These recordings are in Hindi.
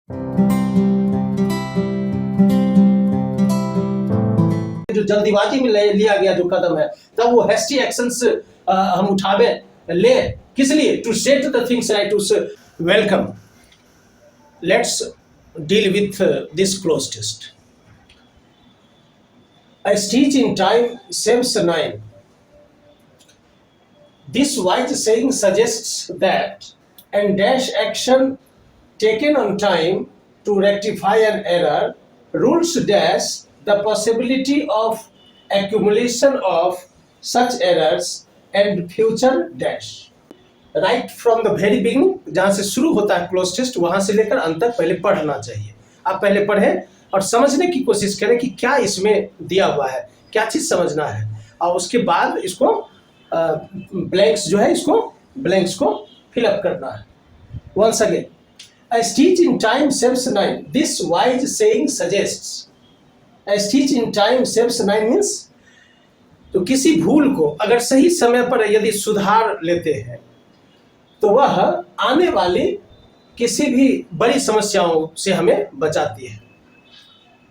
जो जल्दीबाजी में लिया गया जो कदम है, तब वो हेस्टी एक्शंस हम उठावे ले, किस लिए? To set the things right, to welcome. Let's deal with this cloze test. A stitch in time saves 9. This wise saying suggests that and dash action taken on time to rectify an error rules dash the possibility of accumulation of such errors and future dash. Right from the very beginning, जहाँ से शुरू होता है क्लोज टेस्ट, वहाँ से लेकर अंत तक पहले पढ़ना चाहिए। आप पहले पढ़ें और समझने की कोशिश करें कि क्या इसमें दिया हुआ है, क्या चीज़ समझना है, और उसके बाद इसको ब्लैंक्स जो है, इसको ब्लैंक्स को फिलअप करना है। Once again, a stitch in time saves 9. This wise saying suggests. A stitch in time saves 9 means, तो किसी भूल को अगर सही समय पर यदि सुधार लेते हैं तो वह आने वाली किसी भी बड़ी समस्याओं से हमें बचाती है।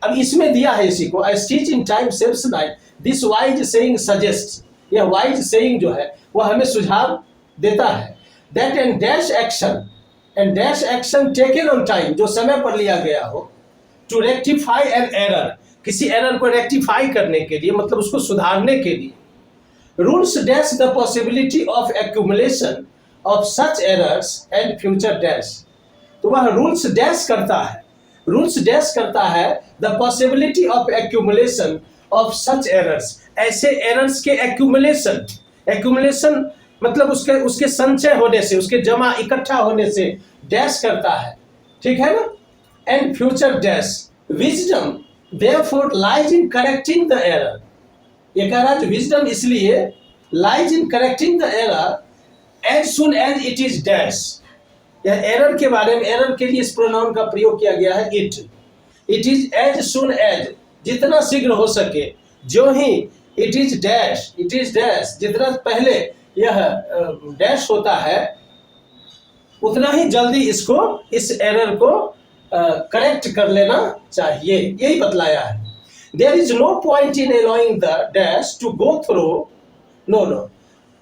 अब इसमें दिया है इसी को, a stitch in time saves 9. This wise saying suggests. यह wise saying जो है वह हमें सुझाव देता है that and dash action taken on time, जो समय पर लिया गया हो, to rectify an error, किसी एरर को रेक्टिफाई करने के लिए, मतलब उसको सुधारने के लिए, rules dash the possibility of accumulation of such errors and future dash. तो वह रूल्स डैश करता है the possibility of accumulation of such errors, ऐसे एरर्स के एक्यूमुलेशन मतलब उसके संचय होने से, उसके जमा इकट्ठा होने से डैश करता है, ठीक है ना। And future dash wisdom therefore lies in correcting the error. ये कह रहा है विजडम इसलिए lies in correcting the error as soon as it is dash. यह एरर के बारे में, एरर के लिए इस प्रोनाउन का प्रयोग किया गया है it is as soon as, जितना शीघ्र हो सके, जो ही इट इज डैश जितना पहले यह डैश होता है उतना ही जल्दी इस एरर को करेक्ट कर लेना चाहिए, यही बतलाया है। There is no point in allowing the dash to go through,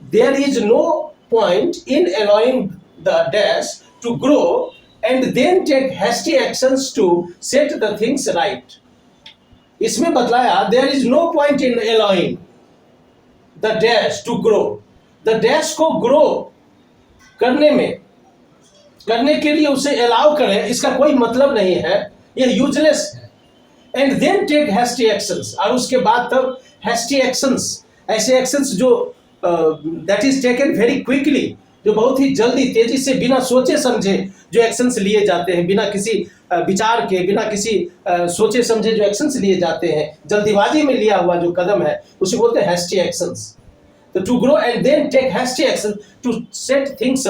there is no point in allowing the dash to grow and then take hasty actions to set the things right. इसमें बतलाया there is no point in allowing the dash to grow. The dash को grow करने के लिए उसे allow करें, इसका कोई मतलब नहीं है, यह useless है। And then take hasty actions, और उसके बाद तब hasty actions, ऐसे actions जो that is taken very quickly, जो बहुत ही जल्दी, तेजी से, बिना सोचे समझे जो एक्शंस लिए जाते हैं, बिना किसी विचार के, बिना किसी सोचे समझे जो एक्शंस लिए जाते हैं, जल्दीबाजी में लिया हुआ जो कदम है उसे बोलते हैं हैस्टी एक्शंस। तो to grow and then take hasty action to set things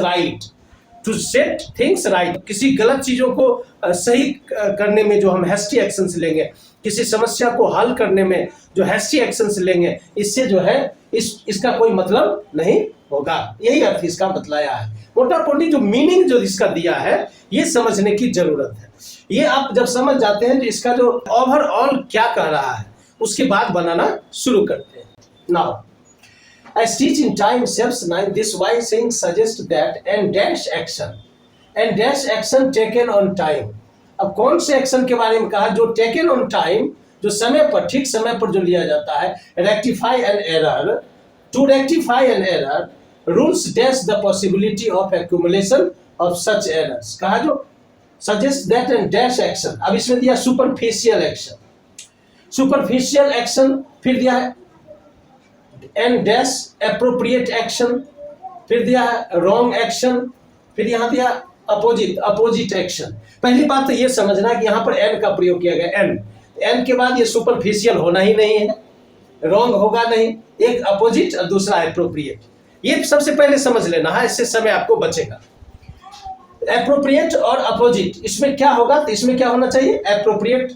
right, किसी गलत चीजों को सही करने में जो हम हैस्टी एक्शंस लेंगे, किसी समस्या को हल करने में जो हैस्टी एक्शंस लेंगे, इससे जो है इसका कोई मतलब नहीं होगा। यही अर्थ इसका बतलाया है। मोटा मोटी जो मीनिंग जो इसका दिया है ये समझने की जरूरत है। ये आप जब समझ जाते हैं तो इसका जो ओवरऑल क्या कह रहा है उसके बाद बनाना शुरू करते हैं। Now a stitch in time saves 9. This wise saying suggests that and dash action taken on time. अब कौन से एक्शन के बारे में कहा? जो taken on time, जो समय पर, ठीक समय पर जो लिया जाता है। rectify an error, to rectify an error rules dash the possibility of accumulation of such errors. कहा जो suggest that and dash action, अब इसमें दिया superficial action, फिर दिया है and dash appropriate action, फिर दिया है wrong action, फिर यहाँ दिया opposite action। पहली बात तो ये समझना कि यहाँ पर n का प्रयोग किया गया। n के बाद ये superficial होना ही नहीं है, wrong होगा नहीं, एक अपोजिट और दूसरा एप्रोप्रिएट, ये सबसे पहले समझ लेना है, इससे समय आपको बचेगा। एप्रोप्रिएट और अपोजिट, इसमें क्या होगा? तो इसमें क्या होना चाहिए? Appropriate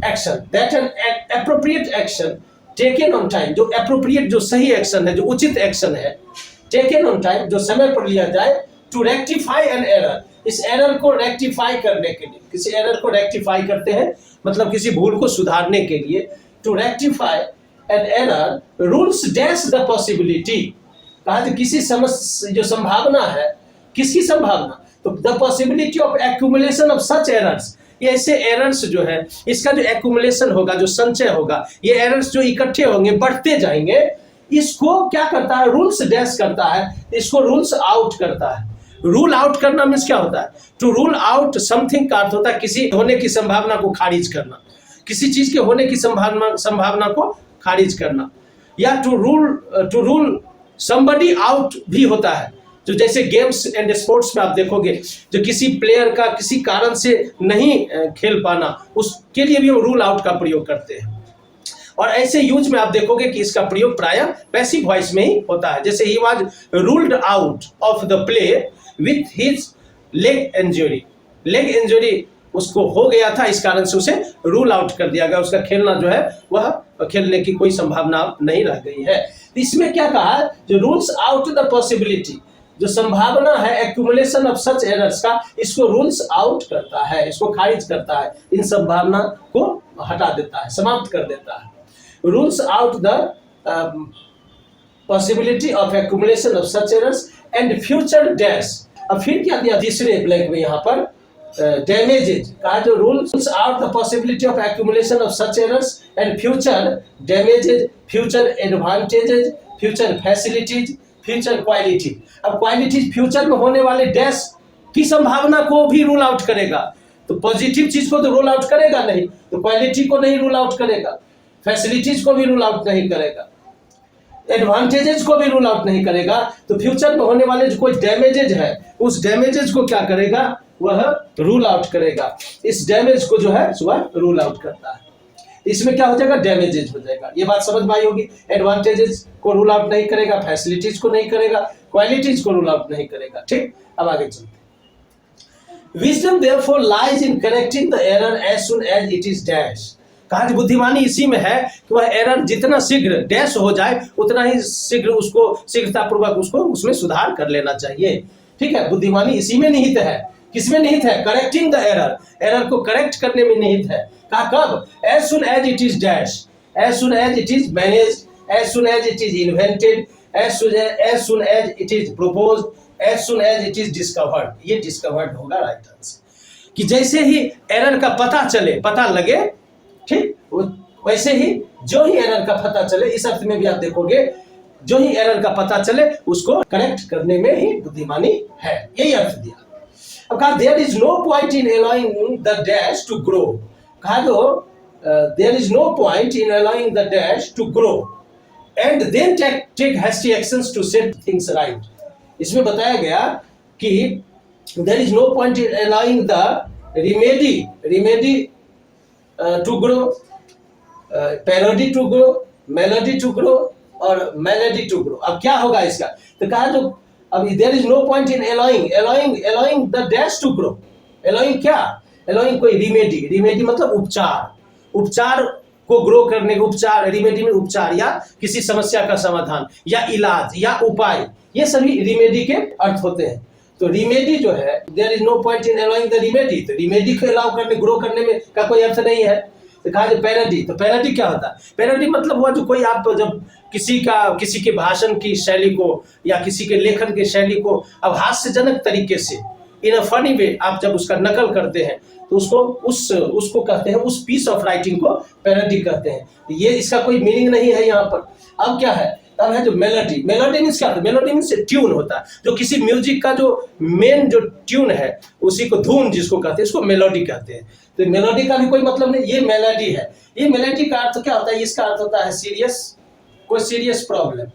action, that N appropriate action taken on time, जो एप्रोप्रिएट, जो सही एक्शन है, जो उचित एक्शन है, टेकन ऑन टाइम, जो समय पर लिया जाए, टू रेक्टिफाई एन एरर, इस एरर को रेक्टिफाई करने के लिए, किसी एरर को रेक्टिफाई करते हैं मतलब किसी भूल को सुधारने के लिए, to rectify an error rules dash the possibility, कहा कि किसी जो संभावना है, किसकी संभावना, तो the possibility of accumulation of such errors, ये ऐसे एरर्स जो है इसका जो एक्यूमुलेशन होगा, जो संचय होगा, ये एरर्स जो इकट्ठे होंगे बढ़ते जाएंगे, इसको क्या करता है, रूल्स डैश करता है, इसको रूल्स आउट करता है। रूल आउट करना मीन्स क्या होता है, टू रूल आउट समथिंग का अर्थ होता है किसी होने की संभावना को खारिज करना, किसी चीज के होने की संभावना को खारिज करना, या टू रूल समबडी आउट भी होता है, जो जैसे गेम्स एंड स्पोर्ट्स में आप देखोगे जो किसी प्लेयर का किसी कारण से नहीं खेल पाना, उसके लिए भी हम रूल आउट का प्रयोग करते हैं। और ऐसे यूज में आप देखोगे कि इसका प्रयोग प्रायः पैसिव वॉइस में ही होता है, जैसे he was ruled out of the play with his leg injury, leg injury उसको हो गया था, इस कारण से उसे रूल आउट कर दिया गया, उसका खेलना जो है वह खेलने की कोई संभावना नहीं रह गई है। इसमें क्या कहा, जो रूल्स आउट द पॉसिबिलिटी, जो संभावना है एक्यूमुलेशन ऑफ सच एरर्स का, इसको रूल्स आउट करता है, इसको खारिज करता है, इन संभावना को हटा देता है, समाप्त कर देता है। Rules out the possibility of accumulation of such errors and future dash. अब फिर क्या दिया तीसरे ब्लैंक में यहाँ पर, डैमेजेज, कहा जो rules out the possibility of accumulation of such errors and future damages, future advantages, future facilities, future quality. अब क्वालिटीज फ्यूचर में होने वाले डैश की संभावना को भी रूल आउट करेगा, तो पॉजिटिव चीज को तो रूल आउट करेगा नहीं, तो क्वालिटी को नहीं रूल आउट करेगा, फैसिलिटीज को भी रूल आउट नहीं करेगा, एडवांटेजेस को भी रूल आउट नहीं करेगा, तो फ्यूचर में होने वाले जो कोई डैमेजेज है उस डैमेजेस को क्या करेगा, वह रूल आउट करेगा। इस डैमेज को जो है वह रूल आउट करता है। इसमें क्या हो जाएगा, डैमेजेज हो जाएगा। ये बात समझ में आई होगी। एडवांटेजेस को रूल आउट नहीं करेगा, फैसिलिटीज को नहीं करेगा, क्वालिटीज को रूल आउट नहीं करेगा। ठीक, अब आगे चलते। Wisdom therefore lies in correcting the error as soon as it is dash. कहा बुद्धिमानी इसी में है कि वह एरर जितना शीघ्र डैश हो जाए उतना ही शीघ्र उसको शीघ्रतापूर्वक उसको उसमें सुधार कर लेना चाहिए। ठीक है, बुद्धिमानी इसी में निहित है। किसमें निहित है, करेक्टिंग द एरर, एरर को करेक्ट करने में निहित है। कहा कब, as soon as it is dash, as soon as it is managed, as soon as it is invented, as soon as it is proposed, as soon as it is discovered. ये डिस्कवर्ड होगा राइट आंसर, कि जैसे ही एरर का पता चले, पता लगे, ठीक, वैसे ही जो ही एरर का पता चले, इस अर्थ में भी आप देखोगे जो ही एरर का पता चले उसको करेक्ट करने में ही बुद्धिमानी है, यही अर्थ दिया। अब कहा there is no point in allowing the dash to grow. कहा जो there is no point in allowing the dash to grow and then take hasty actions to set things right. इसमें बताया गया कि there is no point in allowing the remedy to grow, parody to grow, melody to grow और मेलोडी टू ग्रो। अब क्या होगा इसका, तो कहा जो अब there is no point in allowing the dash to grow. Allowing क्या, अलाउइंग कोई रिमेडी मतलब उपचार को ग्रो करने का, उपचार, रिमेडी में उपचार या किसी समस्या का समाधान या इलाज या उपाय, ये सभी रिमेडी के अर्थ होते हैं। तो रिमेडी जो है, there is no point in allowing the remedy, तो रिमेडी को अलाउ करने, ग्रो करने में का कोई अर्थ नहीं है। तो कहा जो पैरोडी, तो पैरोडी क्या होता है, पैरोडी मतलब हुआ जो कोई आप जब किसी के भाषण की शैली को या किसी के लेखन की शैली को अब हास्यजनक तरीके से इन अ फनी वे आप जब उसका नकल करते हैं तो उसको कहते हैं, उस पीस ऑफ राइटिंग को पैरोडी कहते हैं। ये इसका कोई मीनिंग नहीं है यहाँ पर। अब क्या है, तब है जो मेलोडी। मेलोडी मीन्स क्या, मेलोडी मीन्स ट्यून होता है, जो किसी म्यूजिक का जो मेन जो ट्यून है उसी को धुन जिसको कहते हैं उसको मेलोडी कहते हैं। तो मेलोडी का भी कोई मतलब नहीं, ये मेलोडी है। ये मेलोडी का अर्थ क्या होता है, इसका अर्थ होता है सीरियस, कोई सीरियस प्रॉब्लम,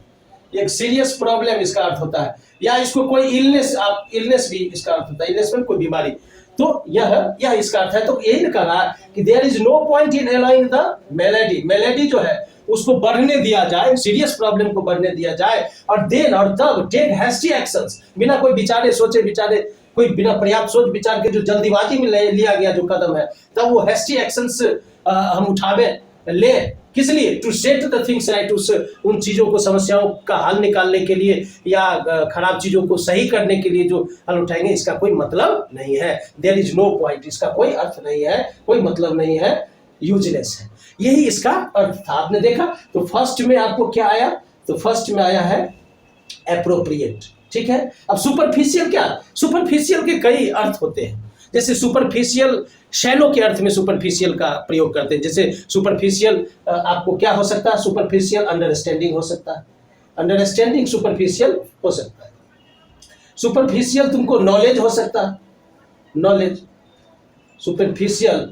एक सीरियस प्रॉब्लम इसका अर्थ होता है, या इसको कोई इलनेस, आप इलनेस भी इसका अर्थ होता है, इलनेस में कोई बीमारी, तो यह इसका अर्थ है। तो यही कहा कि there is no point in allowing the melody, melody जो है उसको बढ़ने दिया जाए, सीरियस प्रॉब्लम को बढ़ने दिया जाए, और देन और तब टेक हैस्टी एक्शंस, बिना कोई विचारे सोचे विचारे, कोई बिना पर्याप्त सोच विचार के जो जल्दीबाजी में लिया गया जो कदम है, तब वो हैस्टी एक्शंस हम उठावे ले किस लिए? To set the things right, उन चीज़ों को, समस्याओं का हल निकालने के लिए या खराब चीज़ों को सही करने के लिए जो हल उठाएंगे, इसका कोई मतलब नहीं है। देयर इज नो पॉइंट, इसका कोई अर्थ नहीं है, कोई मतलब नहीं है, यूजलेस है। यही इसका अर्थ था। आपने देखा तो फर्स्ट में आपको क्या आया? तो फर्स्ट में आया है एप्रोप्रिएट, ठीक है। अब सुपरफिशियल क्या? सुपरफिशियल के कई अर्थ होते हैं। जैसे सुपरफिशियल, शैलो के अर्थ में सुपरफिशियल का प्रयोग करते हैं। जैसे सुपरफिशियल आपको क्या हो सकता है? सुपरफिशियल अंडरस्टैंडिंग हो सकता है, अंडरस्टैंडिंग सुपरफिशियल हो सकता है। सुपरफिशियल तुमको नॉलेज हो सकता है, नॉलेज, सुपरफिशियल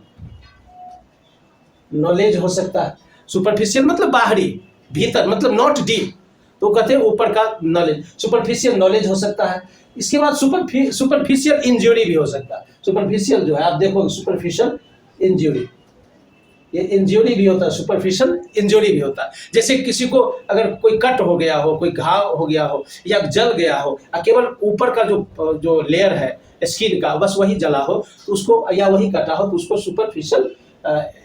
नॉलेज हो सकता है। सुपरफिशियल मतलब बाहरी, भीतर, मतलब नॉट डीप, तो कहते हैं ऊपर का नॉलेज, सुपरफिशियल नॉलेज हो सकता है। इसके बाद सुपरफिशियल इंजरी भी हो सकता है। सुपरफिशियल जो है आप देखो, सुपरफिशियल इंजरी, ये इंजरी भी होता है, सुपरफिशियल इंजरी भी होता है। जैसे किसी को अगर कोई कट हो गया हो, कोई घाव हो गया हो या जल गया हो, केवल ऊपर का जो लेयर है स्किन का, बस वही जला हो तो उसको, या वही कटा हो तो उसको सुपरफिशियल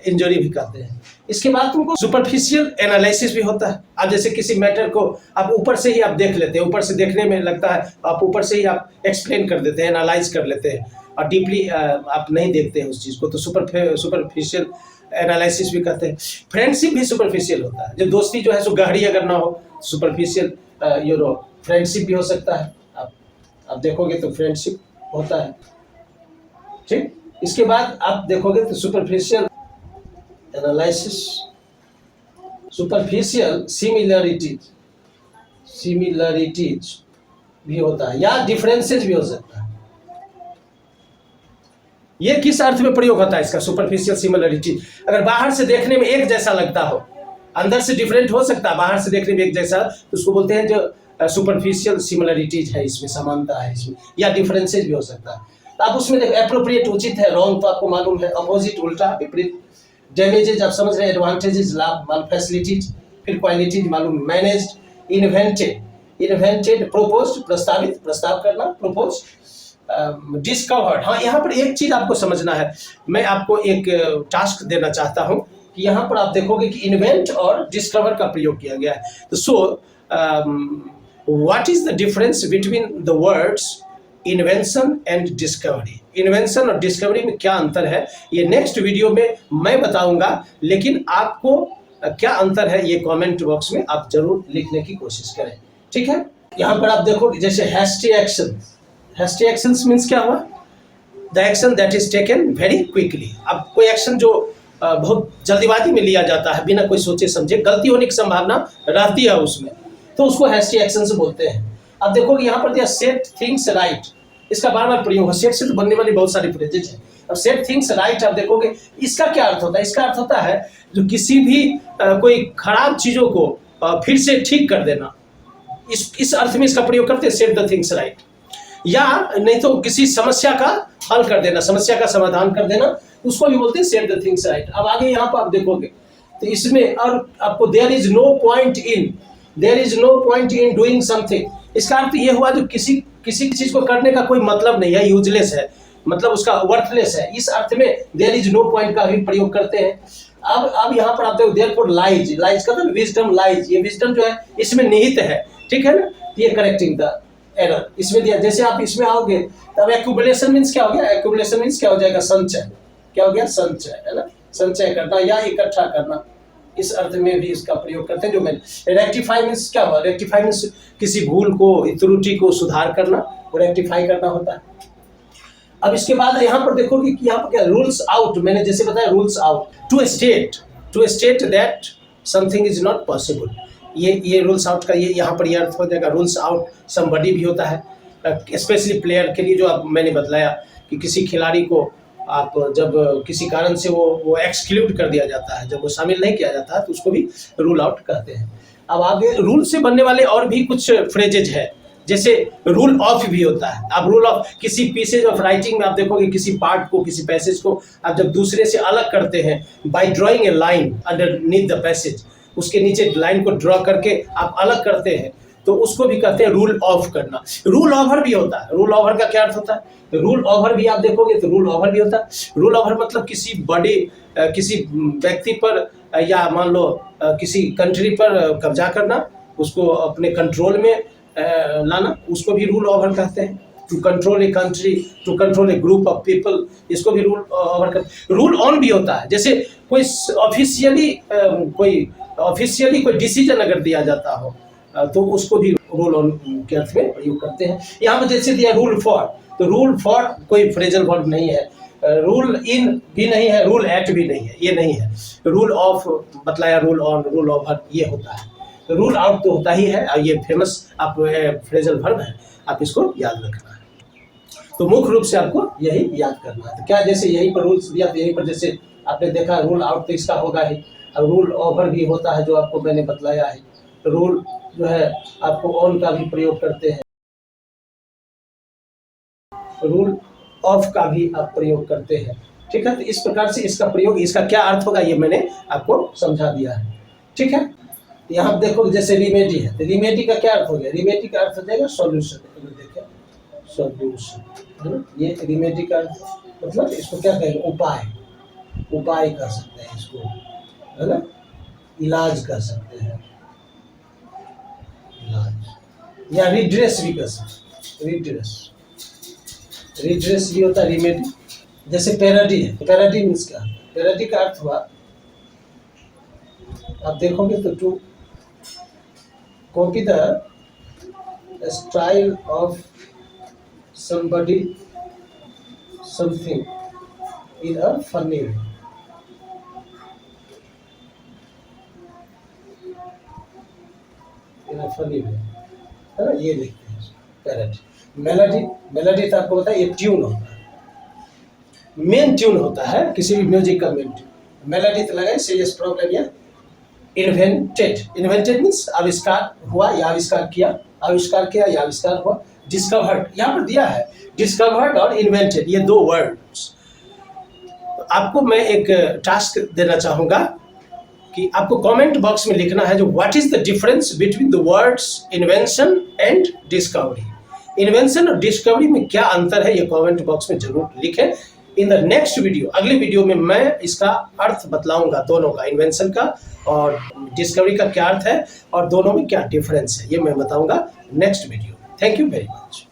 इंजरी भी कहते हैं। इसके बाद तुमको सुपरफिशियल एनालिसिस भी होता है। आप जैसे किसी मैटर को आप ऊपर से ही आप देख लेते हैं, ऊपर से देखने में लगता है, आप ऊपर से ही आप एक्सप्लेन कर देते हैं, एनालाइज कर लेते हैं, और डीपली आप नहीं देखते हैं उस चीज़ को, तो सुपरफिशियल एनालिसिस भी कहते हैं। फ्रेंडशिप भी सुपरफिशियल होता है। जो दोस्ती जो है सो गहरी अगर ना हो, सुपरफिशियल फ्रेंडशिप भी हो सकता है। आप देखोगे तो फ्रेंडशिप होता है, ठीक। इसके बाद आप देखोगे तो सुपरफिशियल एनालिसिस, सुपरफिशियल सिमिलरिटीज भी होता है, या डिफरेंसेस भी हो सकता है। ये किस अर्थ में प्रयोग होता है इसका? सुपरफिशियल सिमिलरिटी, अगर बाहर से देखने में एक जैसा लगता हो, अंदर से डिफरेंट हो सकता है, बाहर से देखने में एक जैसा, तो उसको बोलते हैं जो सुपरफिशियल सिमिलरिटीज है, इसमें समानता है इसमें, या डिफरेंसेज भी हो सकता है। तो आप उसमें देखो, एप्रोप्रिएट उचित है, रॉन्ग तो आपको मालूम है, अपोजिट उल्टा, विपरीत, डैमेजेज आप समझ रहे हैं, एडवांटेजेस लाभ, मालूम, फैसिलिटीज, फिर क्वालिटीज मालूम, मैनेज्ड, इन्वेंटेड, प्रोपोज्ड प्रस्तावित, प्रस्ताव करना, प्रोपोज्ड, डिस्कवर्ड। हाँ, यहाँ पर एक चीज आपको समझना है, मैं आपको एक टास्क देना चाहता हूँ कि यहाँ पर आप देखोगे कि इन्वेंट और डिस्कवर का प्रयोग किया गया है। तो so what is the difference between the words invention and discovery? Invention और डिस्कवरी में क्या अंतर है, ये नेक्स्ट वीडियो में मैं बताऊंगा, लेकिन आपको क्या अंतर है ये कमेंट बॉक्स में आप जरूर लिखने की कोशिश करें, ठीक है। यहाँ पर आप देखो जैसे hasty action, hasty actions means क्या हुआ? The action that is taken very quickly. अब कोई एक्शन जो बहुत जल्दीबाजी में लिया जाता है, बिना कोई सोचे समझे, गलती होने की संभावना रहती है उसमें, तो उसको हैस्टी एक्शन से बोलते हैं। अब देखोगे यहाँ पर दिया सेट थिंग्स राइट, इसका बार बार प्रयोग है, सेट से तो बनने वाली बहुत सारी फ्रेजेज है। अब सेट थिंग्स राइट आप देखोगे, इसका क्या अर्थ होता है? इसका अर्थ होता है जो किसी भी कोई खराब चीजों को फिर से ठीक कर देना, इस अर्थ में इसका प्रयोग करते हैं, सेट द थिंग्स राइट। या नहीं तो किसी समस्या का हल कर देना, समस्या का समाधान कर देना, उसको भी बोलते हैं सेट द थिंग्स राइट। अब आगे यहाँ पर आप देखोगे तो इसमें और आपको there is no point in doing something, इसका अर्थ ये हुआ जो किसी चीज को करने का कोई मतलब नहीं है, यूजलेस है, मतलब उसका वर्थलेस है। इस अर्थ में देयर इज नो पॉइंट का भी प्रयोग करते हैं। अब यहाँ पर आप देखो देयरफॉर लाइज का मतलब विजडम लाइज, ये विजडम जो है इसमें निहित है, ठीक है ना, ये करेक्टिंग द एरर इसमें दिया। जैसे आप इसमें आओगे तब एक्यूमुलेशन मींस क्या हो गया? एक्यूमुलेशन मींस क्या हो जाएगा? संचय। क्या हो गया? संचय, है ना, संचय करना या इकट्ठा करना, इस अर्थ में भी इसका प्रयोग करते हैं। जो मैं रेक्टिफाई मींस क्या हुआ? रेक्टिफाई मींस किसी भूल को, त्रुटि को सुधार करना, वो रेक्टिफाई करना होता है। अब इसके बाद यहाँ पर देखोगे कि यहाँ पर क्या, रूल्स आउट, मैंने जैसे बताया rules out, to state that something is not possible, ये रूल्स आउट का ये यहाँ पर ये अर्थ हो जाएगा। रूल्स आउट समबडी भी होता है, स्पेशली प्लेयर के लिए, जो अब मैंने बतलाया कि किसी खिलाड़ी को आप जब किसी कारण से वो एक्सक्लूड कर दिया जाता है, जब वो शामिल नहीं किया जाता है, तो उसको भी रूल आउट कहते हैं। अब आगे रूल से बनने वाले और भी कुछ फ्रेजेज है, जैसे रूल ऑफ भी होता है। आप रूल ऑफ, किसी पीसेज ऑफ राइटिंग में आप देखोगे किसी पार्ट को, किसी पैसेज को आप जब दूसरे से अलग करते हैं, bye drawing a line underneath the passage, उसके नीचे लाइन को ड्रॉ करके आप अलग करते हैं, तो उसको भी कहते हैं रूल ऑफ करना। रूल ओवर भी होता है। रूल ओवर का क्या अर्थ होता है? रूल ओवर भी आप देखोगे तो रूल ओवर भी होता है। रूल ओवर मतलब किसी बड़े किसी व्यक्ति पर या मान लो किसी कंट्री पर कब्जा करना, उसको अपने कंट्रोल में लाना, उसको भी रूल ओवर कहते हैं। To control a country, to control a group of people, इसको भी रूल ओवर कहते हैं। रूल ऑन भी होता है, जैसे कोई ऑफिशियली कोई डिसीजन अगर दिया जाता हो तो उसको भी रूल ऑन के अर्थ में प्रयोग करते हैं। यहाँ पर जैसे दिया रूल फॉर, तो रूल फॉर कोई फ्रेजल वर्ब नहीं है, रूल इन भी नहीं है, रूल एट भी नहीं है, ये नहीं है। रूल ऑफ बतलाया, रूल ऑन, रूल ओवर ये होता है। रूल आउट तो होता ही है, और ये फेमस आप फ्रेजल वर्ब है, आप इसको याद रखना है। तो मुख्य रूप से आपको यही याद करना है। तो क्या जैसे यहीं पर रूल्स दिया, तो यहीं पर जैसे आपने देखा रूल आउट तो इसका होगा ही, अब रूल ओवर भी होता है जो आपको मैंने बतलाया है। तो रूल जो है आपको ऑन का भी प्रयोग करते हैं, रूल ऑफ का भी आप प्रयोग करते हैं, ठीक है। तो इस प्रकार से इसका प्रयोग, इसका क्या अर्थ होगा ये मैंने आपको समझा दिया है, ठीक है। यहाँ देखो जैसे रिमेडी है, तो रिमेडी का क्या अर्थ हो गया? रिमेडी का अर्थ हो जाएगा सॉल्यूशन। देखें सॉल्यूशन है ना, ये रिमेडी का मतलब इसको क्या कहेंगे? उपाय, उपाय कर सकते हैं इसको, है ना, इलाज कर सकते हैं, इलाज, या रिड्रेस भी कर सकते हैं। रिड्रेस, रिड्रेस भी होता है रिमेडी। जैसे पैरोडी है, पैरोडी मीन्स क्या? पैरोडी का अर्थ हुआ, आप देखोगे तो to copy the style of somebody something in a funny way, in a funny way, है ना, ये लिखते हैं पैरोडी। मेलोडी, मेलोडी तो आपको पता है ये ट्यून होता है, मेन ट्यून होता है किसी भी म्यूजिक का मेन ट्यून। मेलोडी तो लगा सीरियस प्रॉब्लम या इन्वेंटेड, इन्वेंटेड मीन्स आविष्कार हुआ या आविष्कार किया, आविष्कार किया या आविष्कार हुआ। डिस्कवर्ड, यहाँ पर दिया है डिस्कवर्ड और इन्वेंटेड, ये दो वर्ड्स। आपको मैं एक टास्क देना चाहूँगा कि आपको कमेंट बॉक्स में लिखना है जो what is the difference between the words invention and discovery. Invention और डिस्कवरी में क्या अंतर है, ये कमेंट बॉक्स में जरूर लिखें। इन द नेक्स्ट वीडियो, अगले वीडियो में मैं इसका अर्थ बतलाऊंगा दोनों का, इन्वेंशन का और डिस्कवरी का क्या अर्थ है और दोनों में क्या डिफरेंस है, ये मैं बताऊंगा next video. Thank you very much.